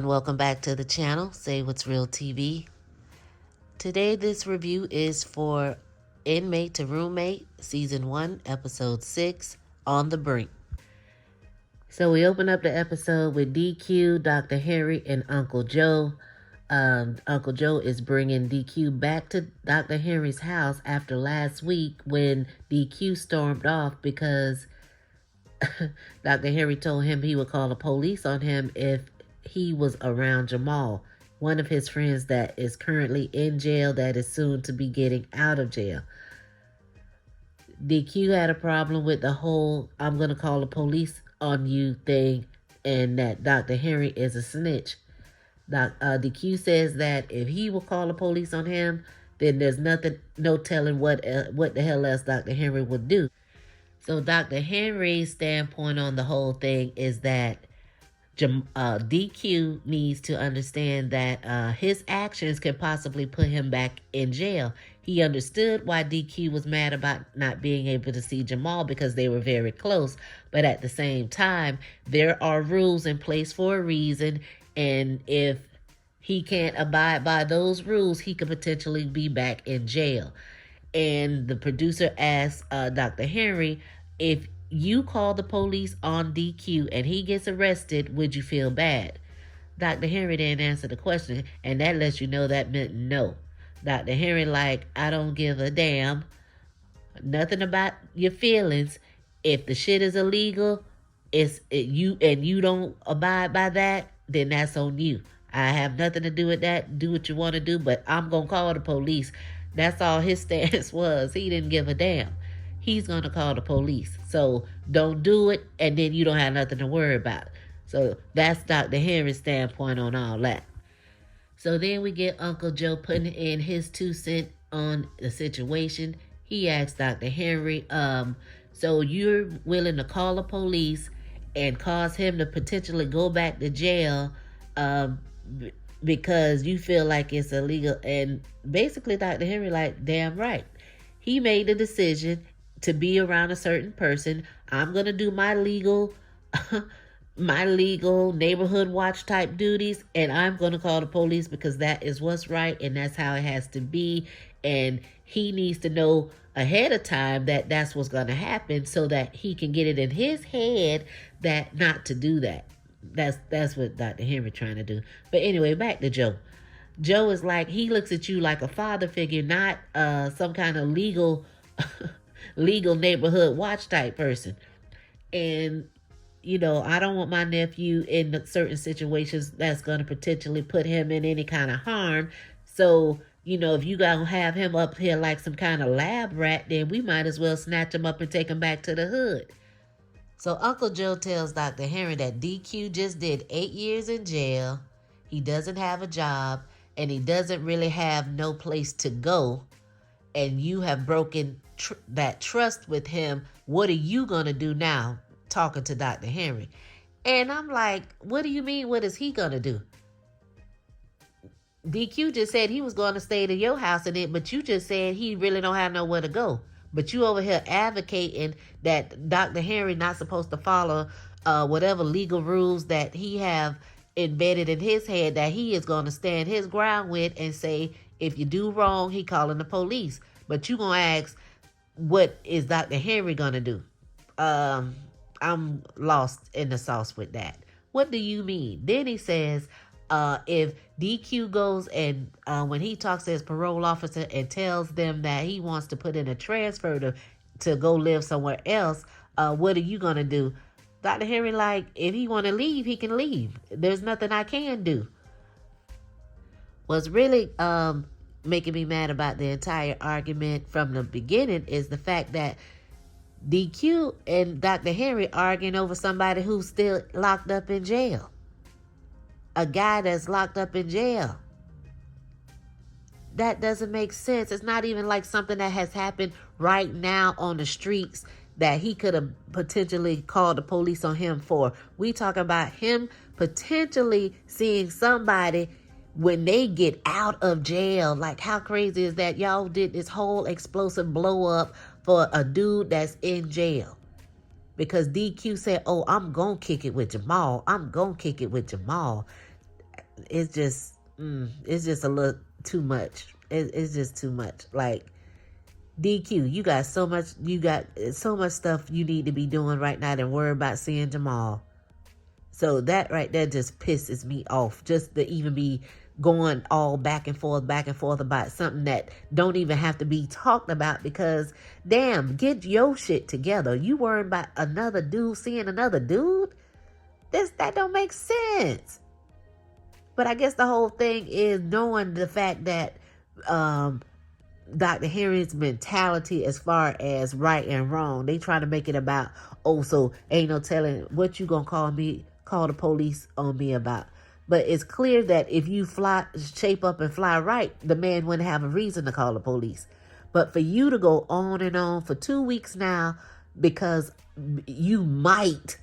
everyone, welcome back to the channel, Say What's Real TV. Today this review is for Inmate to Roommate, Season 1, Episode 6, On the Brink. So we open up the episode with DQ, Dr. Henry, and Uncle Joe. Uncle Joe is bringing DQ back to Dr. Henry's house after last week when DQ stormed off because Dr. Henry told him he would call the police on him if he was around Jamal, one of his friends that is currently in jail that is soon to be getting out of jail. DQ had a problem with the whole I'm going to call the police on you thing and that Dr. Henry is a snitch. DQ says that if he will call the police on him, then there's no telling what the hell else Dr. Henry would do. So Dr. Henry's standpoint on the whole thing is that DQ needs to understand that his actions could possibly put him back in jail. He understood why DQ was mad about not being able to see Jamal because they were very close. But at the same time, there are rules in place for a reason. And if he can't abide by those rules, he could potentially be back in jail. And the producer asked Dr. Henry, if you call the police on DQ and he gets arrested, would you feel bad? Dr. Henry didn't answer the question, and that lets you know that meant no. Dr. Henry I don't give a damn. Nothing about your feelings. If the shit is illegal, you don't abide by that, then that's on you. I have nothing to do with that. Do what you want to do, but I'm going to call the police. That's all his stance was. He didn't give a damn. He's going to call the police. So don't do it, and then you don't have nothing to worry about. So that's Dr. Henry's standpoint on all that. So then we get Uncle Joe putting in his 2 cents on the situation. He asks Dr. Henry, so you're willing to call the police and cause him to potentially go back to jail because you feel like it's illegal? And basically Dr. Henry damn right. He made the decision to be around a certain person. I'm going to do my legal neighborhood watch type duties, and I'm going to call the police because that is what's right and that's how it has to be. And he needs to know ahead of time that that's what's going to happen so that he can get it in his head that not to do that. That's what Dr. Henry trying to do. But anyway, back to Joe. Joe is he looks at you like a father figure, not some kind of legal neighborhood watch type person. And I don't want my nephew in certain situations that's going to potentially put him in any kind of harm. So if you gonna have him up here like some kind of lab rat, then we might as well snatch him up and take him back to the hood. So Uncle Joe tells Dr. Henry that DQ just did 8 years in jail. He doesn't have a job and he doesn't really have no place to go. And you have broken that trust with him. What are you going to do now? Talking to Dr. Henry. And I'm like, what do you mean? What is he going to do? DQ just said he was going to stay to your house but you just said he really don't have nowhere to go. But you over here advocating that Dr. Henry not supposed to follow whatever legal rules that he have embedded in his head that he is going to stand his ground with and say, if you do wrong, he calling the police. But you going to ask, what is Dr. Henry going to do? I'm lost in the sauce with that. What do you mean? Then he says, if DQ goes and when he talks to his parole officer and tells them that he wants to put in a transfer to go live somewhere else, what are you going to do? Dr. Henry if he want to leave, he can leave. There's nothing I can do. What's really making me mad about the entire argument from the beginning is the fact that DQ and Dr. Henry arguing over somebody who's still locked up in jail. A guy that's locked up in jail. That doesn't make sense. It's not even like something that has happened right now on the streets that he could have potentially called the police on him for. We talk about him potentially seeing somebody when they get out of jail. How crazy is that? Y'all did this whole explosive blow up for a dude that's in jail. because DQ said, oh, I'm going to kick it with Jamal. I'm going to kick it with Jamal. it's just a little too much. It's just too much. Like, DQ, you got so much stuff you need to be doing right now than worry about seeing Jamal. So that right there just pisses me off. Just to even be going all back and forth about something that don't even have to be talked about, because damn, get your shit together. You worrying about another dude seeing another dude? That don't make sense. But I guess the whole thing is knowing the fact that Dr. Henry's mentality as far as right and wrong. They trying to make it about, oh, so ain't no telling what you gonna call the police on me about. But it's clear that if you shape up and fly right, the man wouldn't have a reason to call the police. But for you to go on and on for 2 weeks now, because you might,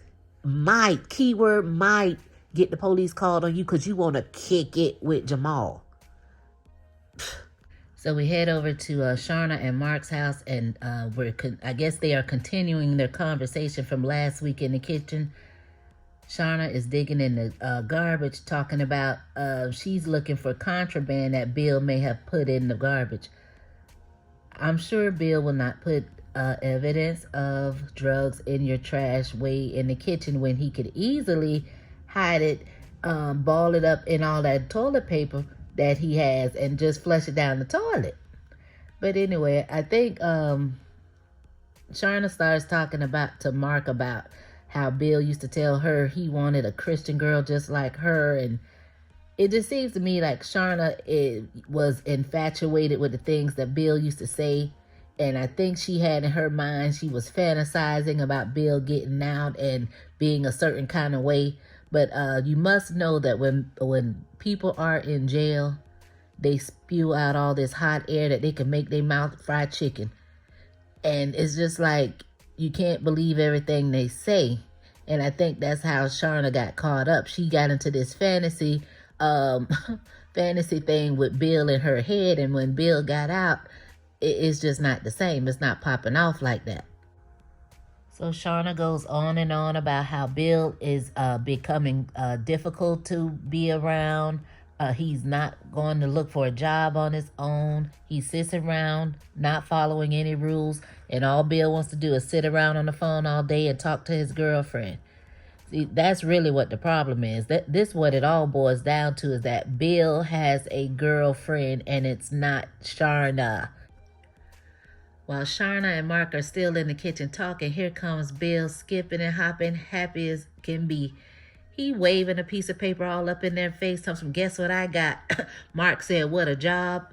keyword might, get the police called on you because you want to kick it with Jamal. So we head over to Sharna and Mark's house, and I guess they are continuing their conversation from last week in the kitchen. Sharna is digging in the garbage, talking about she's looking for contraband that Bill may have put in the garbage. I'm sure Bill will not put evidence of drugs in your trash way in the kitchen when he could easily hide it, ball it up in all that toilet paper that he has and just flush it down the toilet. But anyway, I think Sharna starts talking to Mark about how Bill used to tell her he wanted a Christian girl just like her, and it just seems to me like Sharna was infatuated with the things that Bill used to say, and I think she had in her mind she was fantasizing about Bill getting out and being a certain kind of way. But you must know that when people are in jail, they spew out all this hot air that they can make their mouth fried chicken. And it's just like, you can't believe everything they say. And I think that's how Sharna got caught up. She got into this fantasy thing with Bill in her head. And when Bill got out, it's just not the same. It's not popping off like that. So Sharna goes on and on about how Bill is becoming difficult to be around. He's not going to look for a job on his own. He sits around, not following any rules, and all Bill wants to do is sit around on the phone all day and talk to his girlfriend. See, that's really what the problem is. This what it all boils down to, is that Bill has a girlfriend and it's not Sharna. While Sharna and Mark are still in the kitchen talking, here comes Bill skipping and hopping, happy as can be. He waving a piece of paper all up in their face, telling them, guess what I got? Mark said, what, a job?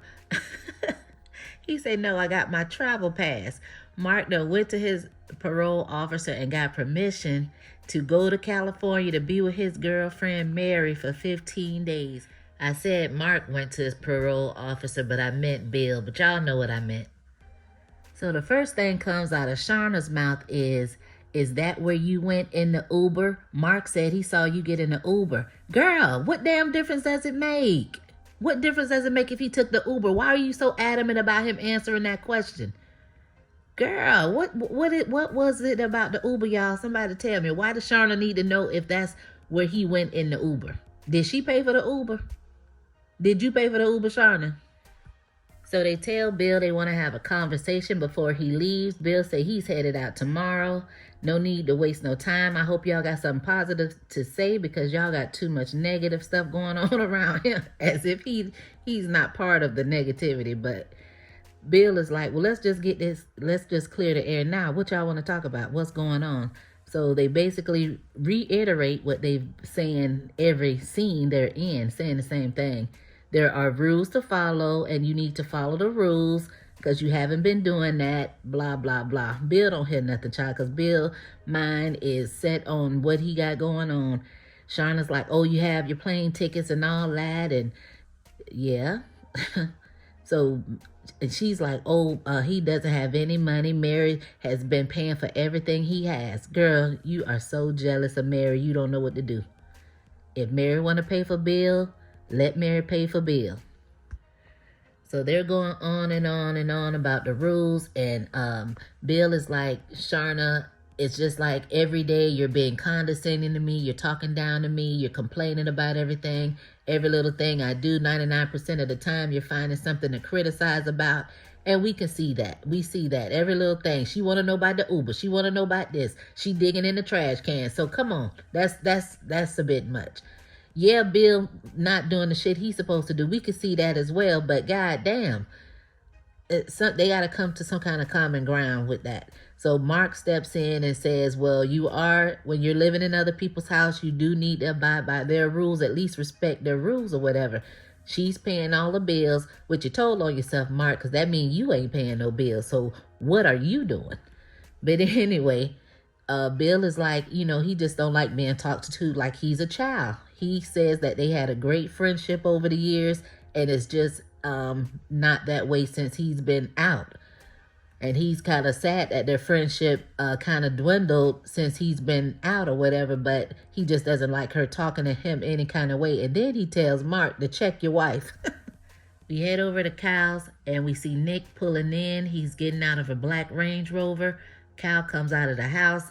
He said, no, I got my travel pass. Mark though went to his parole officer and got permission to go to California to be with his girlfriend Mary for 15 days. I said Mark went to his parole officer, but I meant Bill, but y'all know what I meant. So the first thing comes out of Sharna's mouth is that where you went in the Uber? Mark said he saw you get in the Uber. Girl, what damn difference does it make? What difference does it make if he took the Uber? Why are you so adamant about him answering that question? Girl, what was it about the Uber, y'all? Somebody tell me. Why does Sharna need to know if that's where he went in the Uber? Did she pay for the Uber? Did you pay for the Uber, Sharna? So they tell Bill they want to have a conversation before he leaves. Bill say he's headed out tomorrow. No need to waste no time. I hope y'all got something positive to say, because y'all got too much negative stuff going on around him, as if he's not part of the negativity. But Bill is like, well, let's just clear the air now. What y'all want to talk about? What's going on? So they basically reiterate what they've saying every scene they're in, saying the same thing. There are rules to follow, and you need to follow the rules because you haven't been doing that, blah, blah, blah. Bill don't hear nothing, child, because Bill's mind is set on what he got going on. Sharna's like, oh, you have your plane tickets and all that, and yeah. So she's like, oh, he doesn't have any money. Mary has been paying for everything he has. Girl, you are so jealous of Mary, you don't know what to do. If Mary want to pay for Bill, let Mary pay for Bill. So they're going on and on and on about the rules. And Bill is like, Sharna, it's just like every day you're being condescending to me. You're talking down to me. You're complaining about everything. Every little thing I do, 99% of the time, you're finding something to criticize about. And we can see that. We see that. Every little thing. She want to know about the Uber. She want to know about this. She digging in the trash can. So come on. That's a bit much. Yeah, Bill not doing the shit he's supposed to do. We can see that as well. But goddamn, they got to come to some kind of common ground with that. So Mark steps in and says, well, when you're living in other people's house, you do need to abide by their rules, at least respect their rules or whatever. She's paying all the bills, which you told on yourself, Mark, because that means you ain't paying no bills. So what are you doing? But anyway, Bill is like, he just don't like being talked to like he's a child. He says that they had a great friendship over the years, and it's just not that way since he's been out. And he's kind of sad that their friendship kind of dwindled since he's been out or whatever, but he just doesn't like her talking to him any kind of way. And then he tells Mark to check your wife. We head over to Kyle's and we see Nick pulling in. He's getting out of a black Range Rover. Kyle comes out of the house.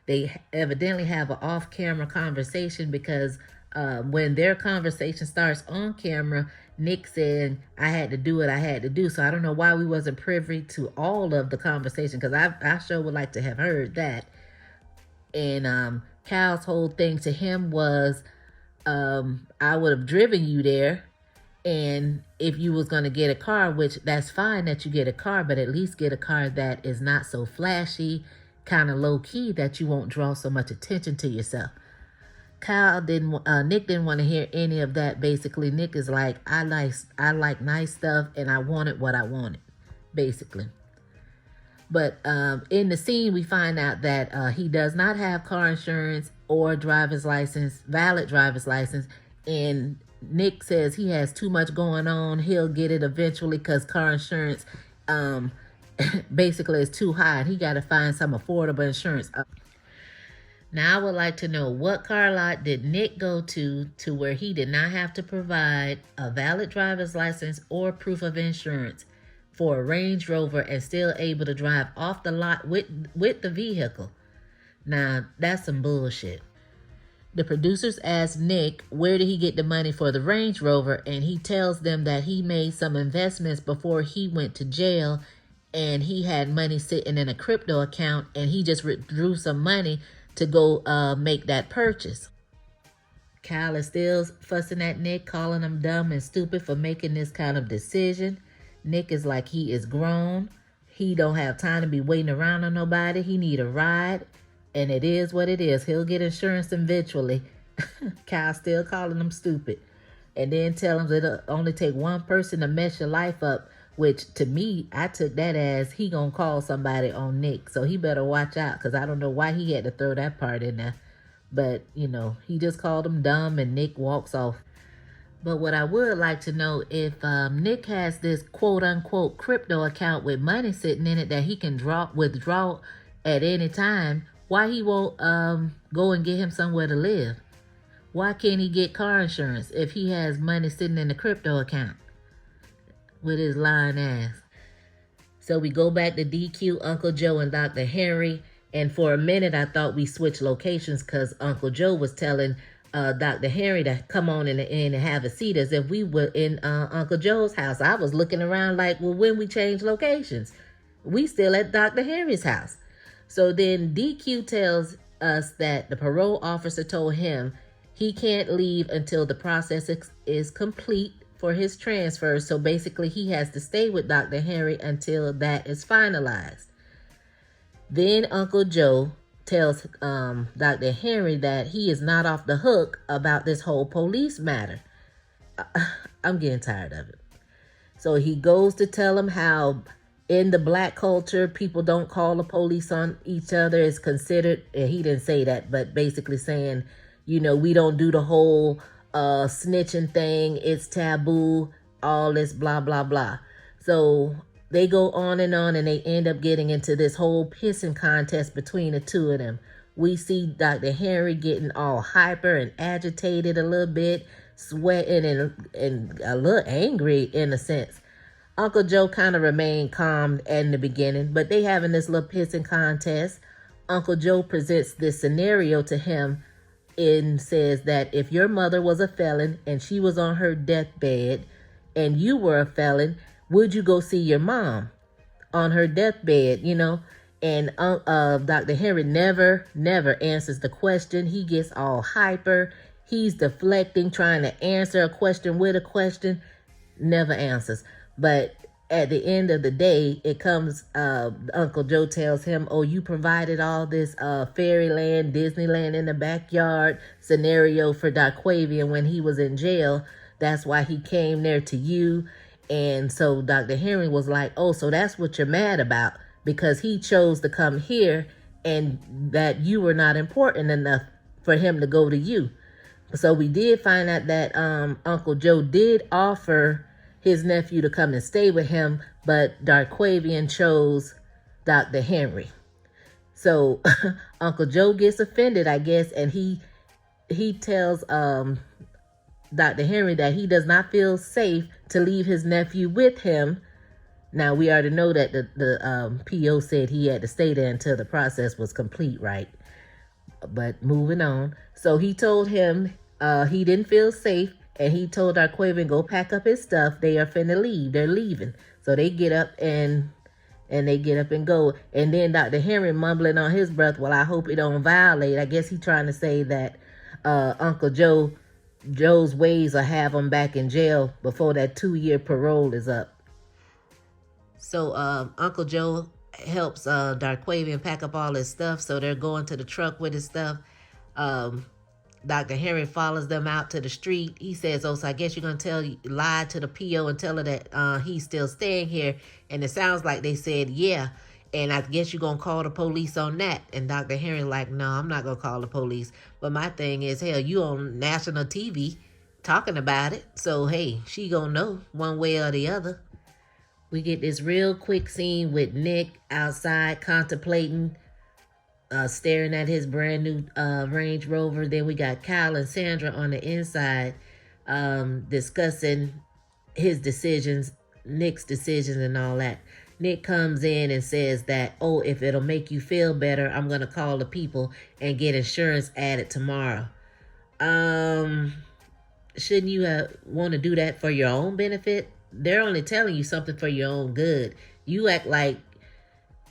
They evidently have an off-camera conversation because when their conversation starts on camera, Nick said, I had to do what I had to do. So I don't know why we wasn't privy to all of the conversation, because I sure would like to have heard that. And Kyle's whole thing to him was, I would have driven you there. And if you was going to get a car, which that's fine that you get a car, but at least get a car that is not so flashy, kind of low key, that you won't draw so much attention to yourself. Nick didn't want to hear any of that. Basically, Nick is like, I like nice stuff, and I wanted what I wanted, basically. But in the scene, we find out that he does not have car insurance or valid driver's license, and Nick says he has too much going on. He'll get it eventually because car insurance basically is too high, and he got to find some affordable insurance. Now, I would like to know, what car lot did Nick go to where he did not have to provide a valid driver's license or proof of insurance for a Range Rover and still able to drive off the lot with the vehicle? Now, that's some bullshit. The producers ask Nick where did he get the money for the Range Rover, and he tells them that he made some investments before he went to jail, and he had money sitting in a crypto account, and he just withdrew some money to go make that purchase. Kyle is still fussing at Nick, calling him dumb and stupid for making this kind of decision. Nick is like, he is grown. He don't have time to be waiting around on nobody. He need a ride, and it is what it is. He'll get insurance eventually. Kyle still calling him stupid, and then tell him that it'll only take one person to mess your life up, which to me, I took that as he gonna call somebody on Nick. So he better watch out, because I don't know why he had to throw that part in there. But, he just called him dumb, and Nick walks off. But what I would like to know, if Nick has this quote-unquote crypto account with money sitting in it that he can withdraw at any time, why he won't go and get him somewhere to live? Why can't he get car insurance if he has money sitting in the crypto account with his lying ass? So we go back to DQ, Uncle Joe, and Dr. Henry. And for a minute, I thought we switched locations because Uncle Joe was telling Dr. Henry to come on in and have a seat, as if we were in Uncle Joe's house. I was looking around like, well, when we change locations, we still at Dr. Henry's house. So then DQ tells us that the parole officer told him he can't leave until the process is complete for his transfer. So basically, he has to stay with Dr. Henry until that is finalized. Then Uncle Joe tells Dr. Henry that he is not off the hook about this whole police matter. I'm getting tired of it. So he goes to tell him how in the black culture, people don't call the police on each other. It's considered, and he didn't say that, but basically saying, we don't do the whole snitching thing. It's taboo, all this blah, blah, blah. So they go on, and they end up getting into this whole pissing contest between the two of them. We see Dr. Henry getting all hyper and agitated a little bit, sweating and a little angry in a sense. Uncle Joe kind of remained calm in the beginning, but they having this little pissing contest. Uncle Joe presents this scenario to him and says that if your mother was a felon and she was on her deathbed and you were a felon, would you go see your mom on her deathbed, you know? And Dr. Henry never answers the question. He gets all hyper. He's deflecting, trying to answer a question with a question, never answers. But at the end of the day, it comes, Uncle Joe tells him, oh, you provided all this fairyland, Disneyland in the backyard scenario for Darquavian when he was in jail. That's why he came there to you. And so Dr. Henry was like, oh, so that's what you're mad about, because he chose to come here and that you were not important enough for him to go to you. So we did find out that Uncle Joe did offer his nephew to come and stay with him, but Darquavian chose Dr. Henry. So Uncle Joe gets offended, I guess, and he tells Dr. Henry that he does not feel safe to leave his nephew with him. Now, we already know that the PO said he had to stay there until the process was complete, right? But moving on. So he told him he didn't feel safe, and he told Darquavian, go pack up his stuff. They are finna leave. They're leaving. So they get up and go. And then Dr. Henry mumbling on his breath, well, I hope he don't violate. I guess he's trying to say that Uncle Joe's ways will have him back in jail before that 2-year parole is up. So Uncle Joe helps Darquavian pack up all his stuff. So they're going to the truck with his stuff. Dr. Henry follows them out to the street. He says, oh, so I guess you're going to lie to the PO and tell her that he's still staying here. And it sounds like they said, yeah. And I guess you're going to call the police on that. And Dr. Henry like, no, I'm not going to call the police. But my thing is, hell, you on national TV talking about it. So, hey, she going to know one way or the other. We get this real quick scene with Nick outside contemplating, staring at his brand new Range Rover. Then we got Kyle and Sandra on the inside discussing his decisions, Nick's decisions and all that. Nick comes in and says that, oh, if it'll make you feel better, I'm going to call the people and get insurance added tomorrow. Shouldn't you want to do that for your own benefit? They're only telling you something for your own good. You act like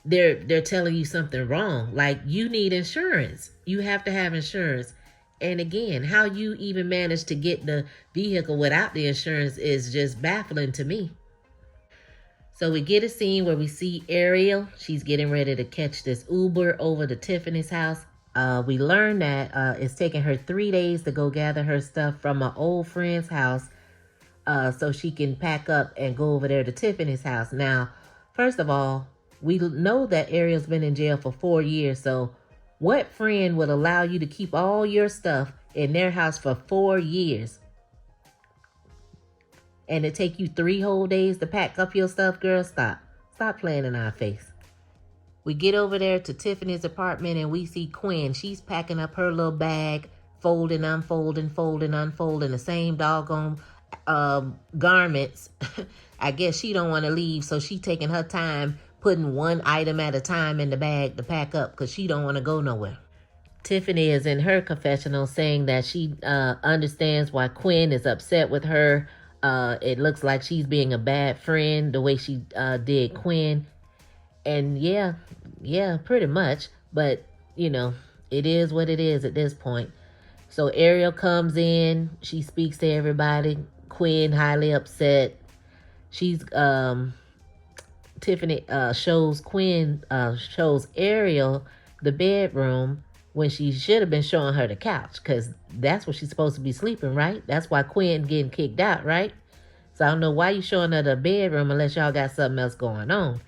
they're telling you something wrong. Like, you need insurance. You have to have insurance. And again, how you even managed to get the vehicle without the insurance is just baffling to me. So we get a scene where we see Ariel. She's getting ready to catch this Uber over to Tiffany's house. We learn that it's taking her 3 days to go gather her stuff from an old friend's house so she can pack up and go over there to Tiffany's house. Now, first of all, we know that Ariel's been in jail for 4 years. So what friend would allow you to keep all your stuff in their house for 4 years? And it take you 3 whole days to pack up your stuff, girl? Stop. Stop playing in our face. We get over there to Tiffany's apartment and we see Quinn. She's packing up her little bag, folding, unfolding, folding, unfolding the same doggone garments. I guess she don't want to leave, so she taking her time putting one item at a time in the bag to pack up because she don't want to go nowhere. Tiffany is in her confessional saying that she understands why Quinn is upset with her. It looks like she's being a bad friend the way she did Quinn. And yeah, pretty much. But, you know, it is what it is at this point. So Ariel comes in. She speaks to everybody. Quinn highly upset. She's Tiffany shows Ariel the bedroom when she should have been showing her the couch, because that's where she's supposed to be sleeping, right? That's why Quinn getting kicked out, right? So I don't know why you showing her the bedroom unless y'all got something else going on.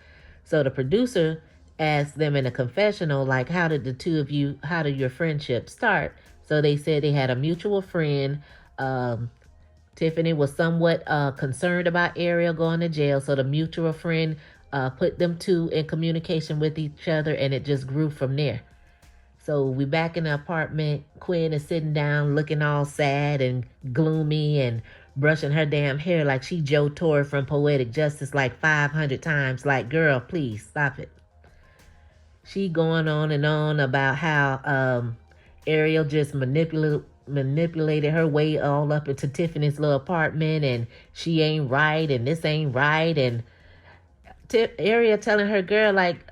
So the producer asked them in a confessional, like, how did your friendship start? So they said they had a mutual friend. Tiffany was somewhat concerned about Ariel going to jail. So the mutual friend put them two in communication with each other, and it just grew from there. So we back in the apartment. Quinn is sitting down looking all sad and gloomy and brushing her damn hair like she Joe Torre from Poetic Justice like 500 times. Like, girl, please stop it. She going on and on about how Ariel just manipulated her way all up into Tiffany's little apartment, and she ain't right, and this ain't right, and Ariel telling her girl like,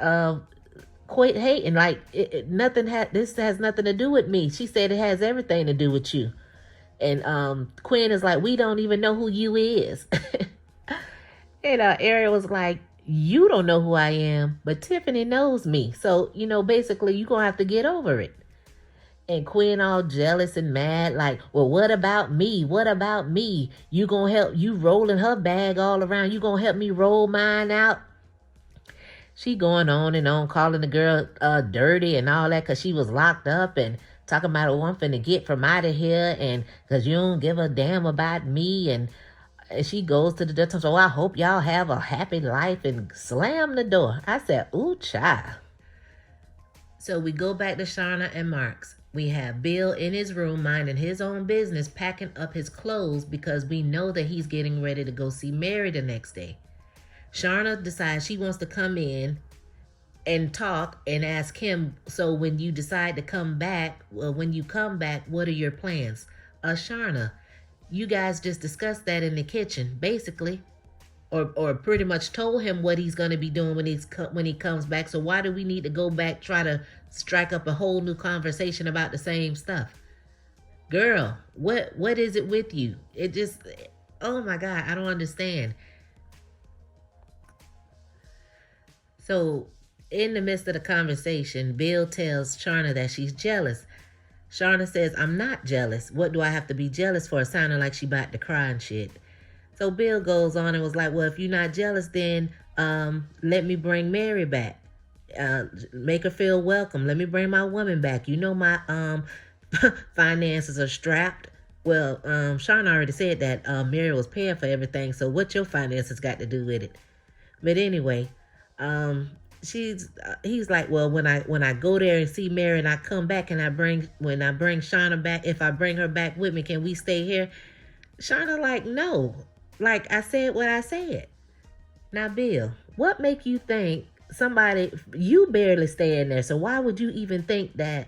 quit hating, like this has nothing to do with me. She said it has everything to do with you. And Quinn is like, we don't even know who you is. And Ariel was like, you don't know who I am, but Tiffany knows me. So, basically you're going to have to get over it. And Quinn all jealous and mad, like, well, what about me? What about me? You going to help, you rolling her bag all around. You going to help me roll mine out? She going on and on, calling the girl dirty and all that because she was locked up, and talking about, oh, I'm finna get from out of here, and because you don't give a damn about me. And she goes to the door, so I hope y'all have a happy life, and slam the door. I said, ooh, child. So we go back to Sharna and Mark's. We have Bill in his room minding his own business, packing up his clothes because we know that he's getting ready to go see Mary the next day. Sharna decides she wants to come in and talk and ask him, so when you decide to come back, well, when you come back, what are your plans? Sharna, you guys just discussed that in the kitchen, basically, or pretty much told him what he's going to be doing when he comes back. So why do we need to go back, try to strike up a whole new conversation about the same stuff? Girl, what is it with you? It just, oh my God, I don't understand. So in the midst of the conversation, Bill tells Sharna that she's jealous. Sharna says, I'm not jealous. What do I have to be jealous for? Sounding like she about to cry and shit. So Bill goes on and was like, well, if you're not jealous, then let me bring Mary back. Make her feel welcome. Let me bring my woman back. You know my finances are strapped. Well, Sharna already said that Mary was paying for everything, so what your finances got to do with it? But anyway, he's like, well, when I go there and see Mary and I come back and when I bring Sharna back, if I bring her back with me, can we stay here? Sharna like, no, like I said what I said. Now, Bill, what make you think you barely stay in there, so why would you even think that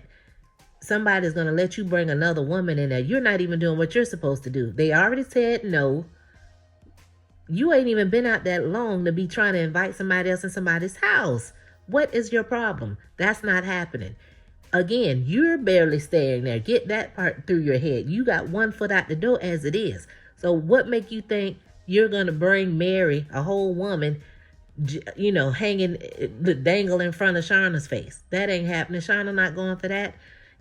somebody's going to let you bring another woman in there? You're not even doing what you're supposed to do. They already said no. You ain't even been out that long to be trying to invite somebody else in somebody's house. What is your problem? That's not happening. Again, you're barely staying there. Get that part through your head. You got one foot out the door as it is. So what make you think you're going to bring Mary, a whole woman, hanging, dangle in front of Sharna's face? That ain't happening. Sharna not going for that.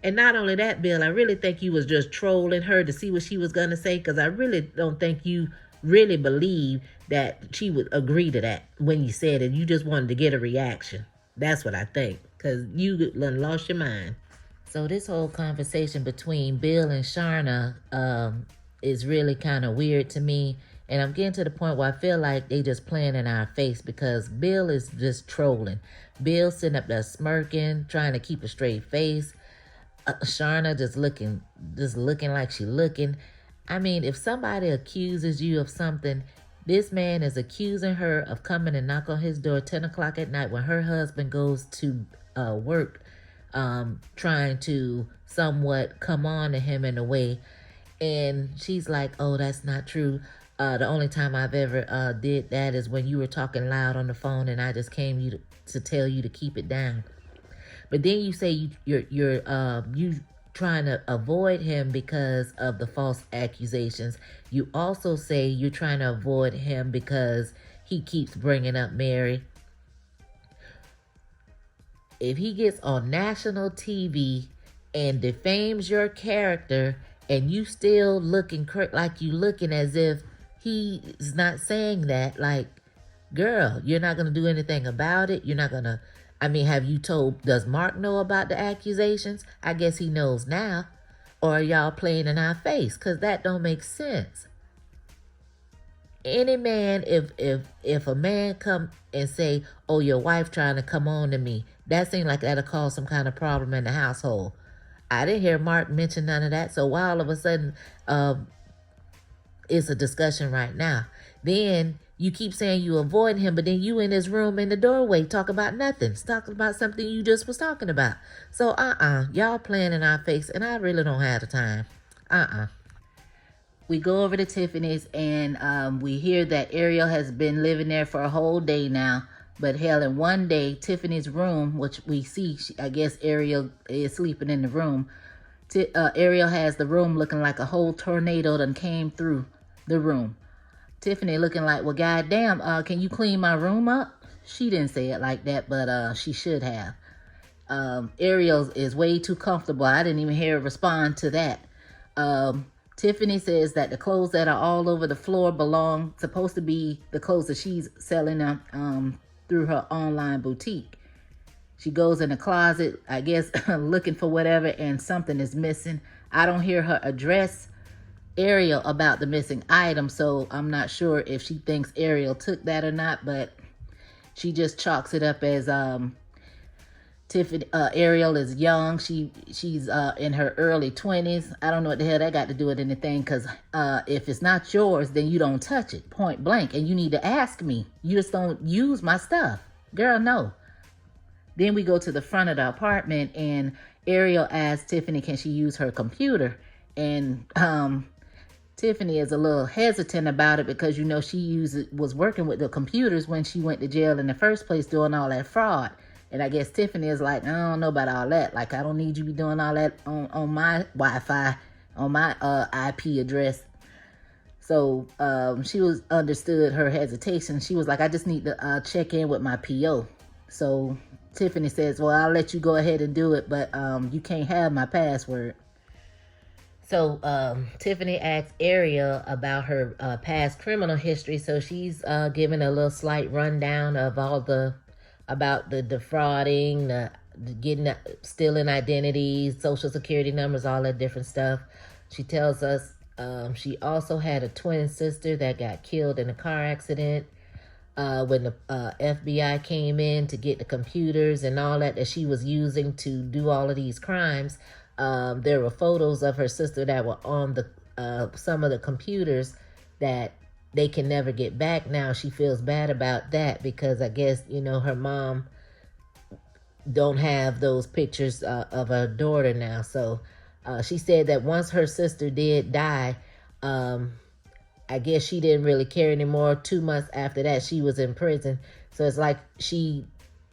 And not only that, Bill, I really think you was just trolling her to see what she was going to say, because I really don't think you really believe that she would agree to that when you said it. You just wanted to get a reaction. That's what I think, because you lost your mind. So this whole conversation between Bill and Sharna is really kind of weird to me. And I'm getting to the point where I feel like they just playing in our face, because Bill is just trolling. Bill sitting up there smirking, trying to keep a straight face. Sharna just looking like she looking. I mean, if somebody accuses you of something, this man is accusing her of coming and knock on his door 10 o'clock at night when her husband goes to work, trying to somewhat come on to him in a way. And she's like, oh, that's not true. The only time I've ever did that is when you were talking loud on the phone and I just came to tell you to keep it down. But then you say you're trying to avoid him because of the false accusations. You also say you're trying to avoid him because he keeps bringing up Mary. If he gets on national TV and defames your character and you still looking like you looking as if he's not saying that, like, girl, you're not going to do anything about it. You're not going to, does Mark know about the accusations? I guess he knows now. Or are y'all playing in our face? Because that don't make sense. Any man, if a man come and say, oh, your wife trying to come on to me, that seems like that'll cause some kind of problem in the household. I didn't hear Mark mention none of that. So why all of a sudden it's a discussion right now? Then You keep saying you avoid him, but then you in his room in the doorway talking about nothing. Talking about something you just was talking about. So, y'all playing in our face, and I really don't have the time. We go over to Tiffany's, and we hear that Ariel has been living there for a whole day now. But hell, in one day, Tiffany's room, which we see, I guess Ariel is sleeping in the room. Ariel has the room looking like a whole tornado done came through the room. Tiffany looking like, well, goddamn, can you clean my room up? She didn't say it like that, but she should have. Ariel is way too comfortable. I didn't even hear her respond to that. Tiffany says that the clothes that are all over the floor supposed to be the clothes that she's selling through her online boutique. She goes in the closet, I guess, looking for whatever, and something is missing. I don't hear her address Ariel about the missing item, so I'm not sure if she thinks Ariel took that or not, but she just chalks it up as Tiffany. Ariel is young. She's in her early 20s. I don't know what the hell that got to do with anything, because if it's not yours, then you don't touch it, point blank, and you need to ask me. You just don't use my stuff. Girl, no. Then we go to the front of the apartment, and Ariel asks Tiffany, can she use her computer? And Tiffany is a little hesitant about it because, you know, she was working with the computers when she went to jail in the first place doing all that fraud. And I guess Tiffany is like, I don't know about all that. Like, I don't need you to be doing all that on my Wi-Fi, on my IP address. So she understood her hesitation. She was like, I just need to check in with my PO. So Tiffany says, well, I'll let you go ahead and do it, but you can't have my password. So Tiffany asks Ariel about her past criminal history. So she's giving a little slight rundown of about the defrauding, the stealing identities, social security numbers, all that different stuff. She tells us she also had a twin sister that got killed in a car accident when the FBI came in to get the computers and all that she was using to do all of these crimes. There were photos of her sister that were on some of the computers that they can never get back now. She feels bad about that because I guess, you know, her mom don't have those pictures of her daughter now. So she said that once her sister did die, I guess she didn't really care anymore. 2 months after that, she was in prison. So it's like she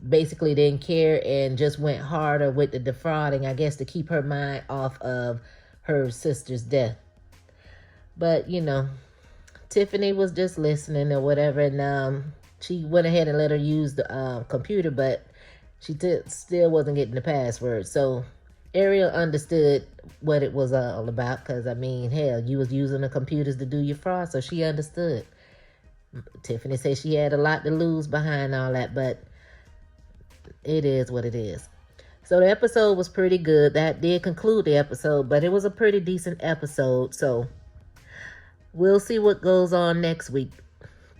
basically didn't care and just went harder with the defrauding, I guess, to keep her mind off of her sister's death. But, you know, Tiffany was just listening or whatever, and she went ahead and let her use the computer, but she still wasn't getting the password. So Ariel understood what it was all about because, I mean, hell, you was using the computers to do your fraud, so she understood. Tiffany said she had a lot to lose behind all that, but it is what it is. So the episode was pretty good. That did conclude the episode, but it was a pretty decent episode. So we'll see what goes on next week.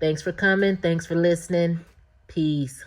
Thanks for coming. Thanks for listening. Peace.